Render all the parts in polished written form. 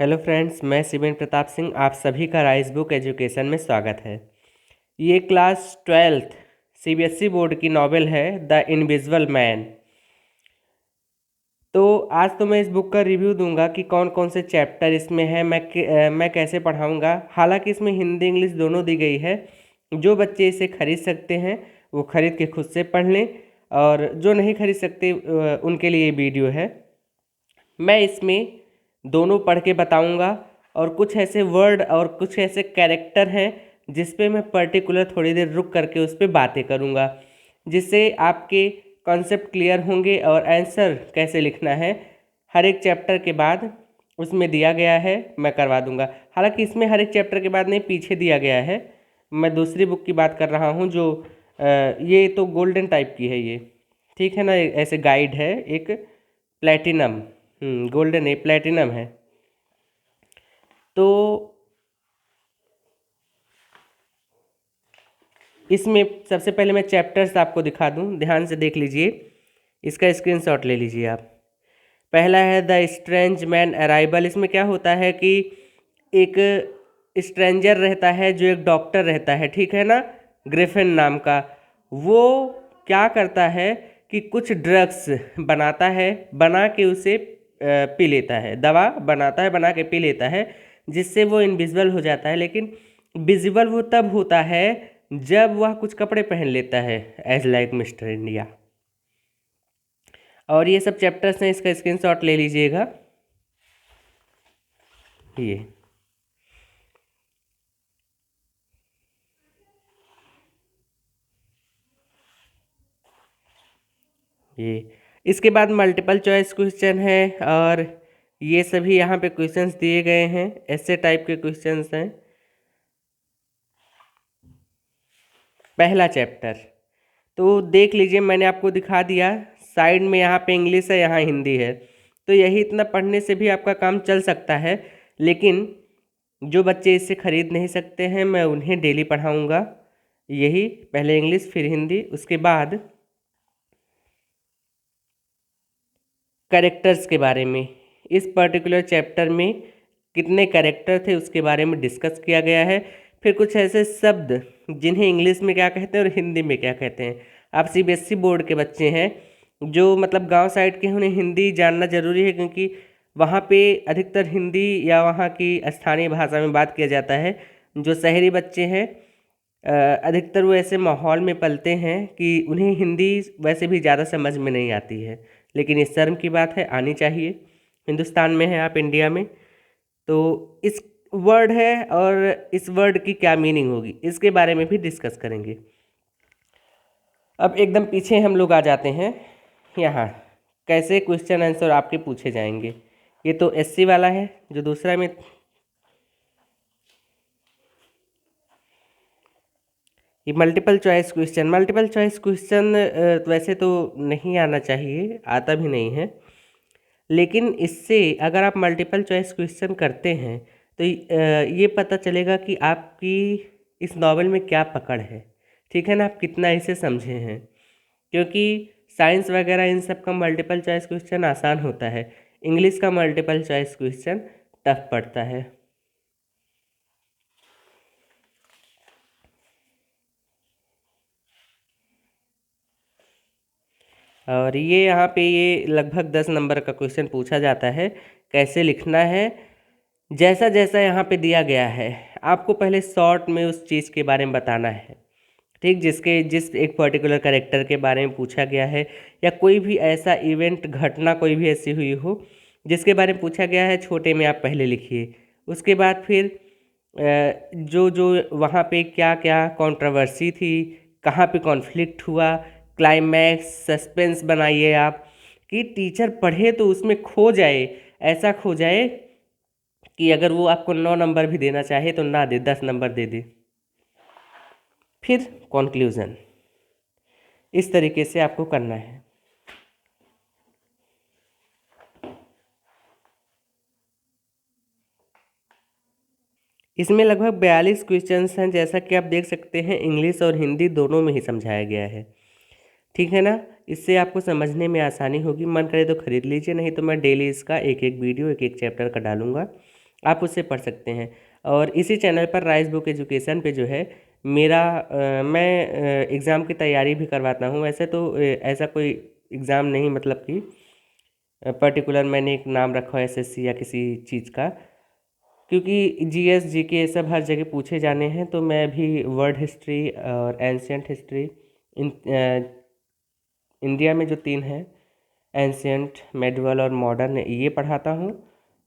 Hello friends, मैं शिवेंद्र प्रताप सिंह आप सभी का राइस बुक एजुकेशन में स्वागत है। ये क्लास 12th सीबीएसई बोर्ड की नॉवेल है द इनविजिबल मैन। तो आज तो मैं इस बुक का रिव्यू दूंगा कि कौन कौन से चैप्टर इसमें है, मैं कैसे पढ़ाऊंगा। हालांकि इसमें हिंदी इंग्लिश दोनों दी गई है। जो बच्चे इसे खरीद सकते हैं वो खरीद के खुद से पढ़ लें, और जो नहीं खरीद सकते उनके लिए ये वीडियो है। मैं इसमें दोनों पढ़ के बताऊंगा, और कुछ ऐसे वर्ड और कुछ ऐसे कैरेक्टर हैं जिस पे मैं पर्टिकुलर थोड़ी देर रुक करके उस पर बातें करूंगा, जिससे आपके कॉन्सेप्ट क्लियर होंगे और आंसर कैसे लिखना है हर एक चैप्टर के बाद उसमें दिया गया है, मैं करवा दूंगा। हालांकि इसमें हर एक चैप्टर के बाद नहीं, पीछे दिया गया है। मैं दूसरी बुक की बात कर रहा हूँ जो ये तो गोल्डन टाइप की है ये, ठीक है ना। ऐसे गाइड है एक प्लेटिनम, गोल्डन है, प्लेटिनम है। तो इसमें सबसे पहले मैं चैप्टर्स आपको दिखा दूं, ध्यान से देख लीजिए। इसका स्क्रीनशॉट ले लीजिए आप। पहला है द स्ट्रेंज मैन अराइवल। इसमें क्या होता है कि एक स्ट्रेंजर रहता है जो एक डॉक्टर रहता है, ठीक है ना, ग्रिफिन नाम का। वो क्या करता है कि कुछ ड्रग्स बनाता है, बना के उसे पी लेता है। दवा बनाता है, बना के पी लेता है, जिससे वो इनविजिबल हो जाता है। लेकिन विजिबल वो तब होता है जब वह कुछ कपड़े पहन लेता है, एज लाइक मिस्टर इंडिया। और ये सब चैप्टर्स हैं, इसका स्क्रीनशॉट ले लीजिएगा। ये इसके बाद मल्टीपल चॉइस क्वेश्चन है, और ये सभी यहाँ पे क्वेश्चंस दिए गए हैं, ऐसे टाइप के क्वेश्चंस हैं। पहला चैप्टर तो देख लीजिए, मैंने आपको दिखा दिया। साइड में यहाँ पे इंग्लिश है, यहाँ हिंदी है। तो यही इतना पढ़ने से भी आपका काम चल सकता है। लेकिन जो बच्चे इसे खरीद नहीं सकते हैं, मैं उन्हें डेली पढ़ाऊँगा। यही पहले इंग्लिश फिर हिंदी, उसके बाद कैरेक्टर्स के बारे में। इस पर्टिकुलर चैप्टर में कितने कैरेक्टर थे उसके बारे में डिस्कस किया गया है। फिर कुछ ऐसे शब्द जिन्हें इंग्लिश में क्या कहते हैं और हिंदी में क्या कहते हैं। आप सीबीएसई बोर्ड के बच्चे हैं, जो मतलब गांव साइड के, उन्हें हिंदी जानना जरूरी है, क्योंकि वहाँ पे अधिकतर हिंदी या वहाँ की स्थानीय भाषा में बात किया जाता है। जो शहरी बच्चे हैं अधिकतर वो ऐसे माहौल में पलते हैं कि उन्हें हिंदी वैसे भी ज़्यादा समझ में नहीं आती है। लेकिन इस शर्म की बात है, आनी चाहिए। हिंदुस्तान में है आप, इंडिया में। तो इस वर्ड है, और इस वर्ड की क्या मीनिंग होगी इसके बारे में भी डिस्कस करेंगे। अब एकदम पीछे हम लोग आ जाते हैं। यहाँ कैसे क्वेश्चन आंसर आपके पूछे जाएंगे। ये तो एससी वाला है, जो दूसरा में ये multiple choice question. Multiple choice question वैसे तो नहीं आना चाहिए, आता भी नहीं है। लेकिन इससे अगर आप मल्टीपल चॉइस क्वेश्चन करते हैं तो ये पता चलेगा कि आपकी इस नॉवेल में क्या पकड़ है, ठीक है ना, आप कितना इसे समझे हैं। क्योंकि साइंस वगैरह इन सब का मल्टीपल चॉइस क्वेश्चन आसान होता है, इंग्लिश का मल्टीपल चॉइस क्वेश्चन टफ पड़ता है। और ये यहाँ पे ये लगभग 10 नंबर का क्वेश्चन पूछा जाता है, कैसे लिखना है। जैसा जैसा यहाँ पे दिया गया है, आपको पहले शॉर्ट में उस चीज़ के बारे में बताना है, ठीक, जिस एक पर्टिकुलर कैरेक्टर के बारे में पूछा गया है, या कोई भी ऐसा इवेंट, घटना कोई भी ऐसी हुई हो जिसके बारे में पूछा गया है, छोटे में आप पहले लिखिए। उसके बाद फिर जो जो वहाँ पे क्या क्या कंट्रोवर्सी थी, कहाँ पे कॉन्फ्लिक्ट हुआ, क्लाइमैक्स, सस्पेंस बनाइए आप, कि टीचर पढ़े तो उसमें खो जाए। ऐसा खो जाए कि अगर वो आपको 9 नंबर भी देना चाहे तो ना दे, 10 नंबर दे दे। फिर कॉन्क्लूज़न, इस तरीके से आपको करना है। इसमें लगभग 42 क्वेश्चंस हैं, जैसा कि आप देख सकते हैं इंग्लिश और हिंदी दोनों में ही समझाया गया है, ठीक है ना। इससे आपको समझने में आसानी होगी। मन करे तो ख़रीद लीजिए, नहीं तो मैं डेली इसका एक एक वीडियो एक एक चैप्टर का डालूंगा, आप उससे पढ़ सकते हैं। और इसी चैनल पर राइस बुक एजुकेशन पे जो है मेरा मैं एग्ज़ाम की तैयारी भी करवाता हूँ। वैसे तो ऐसा कोई एग्ज़ाम नहीं, मतलब कि पर्टिकुलर मैंने एक नाम रखा है एसएससी या किसी चीज़ का, क्योंकि जीएस जीके ये सब हर जगह पूछे जाने हैं। तो मैं भी वर्ल्ड हिस्ट्री और एंशियंट हिस्ट्री, इन इंडिया में जो तीन हैं, एंशियंट, मेडिवल और मॉडर्न, ये पढ़ाता हूँ।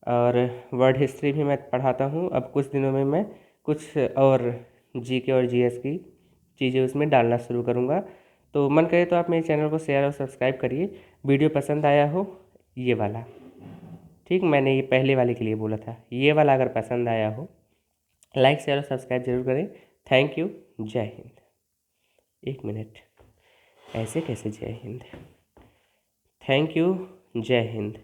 और वर्ल्ड हिस्ट्री भी मैं पढ़ाता हूँ। अब कुछ दिनों में मैं कुछ और जीके और जीएस की चीज़ें उसमें डालना शुरू करूँगा। तो मन करे तो आप मेरे चैनल को शेयर और सब्सक्राइब करिए। वीडियो पसंद आया हो ये वाला, ठीक, मैंने ये पहले वाले के लिए बोला था, ये वाला अगर पसंद आया हो लाइक शेयर और सब्सक्राइब जरूर करें। Thank you. जय हिंद। एक मिनट, ऐसे कैसे जय हिंद? Thank you. जय हिंद।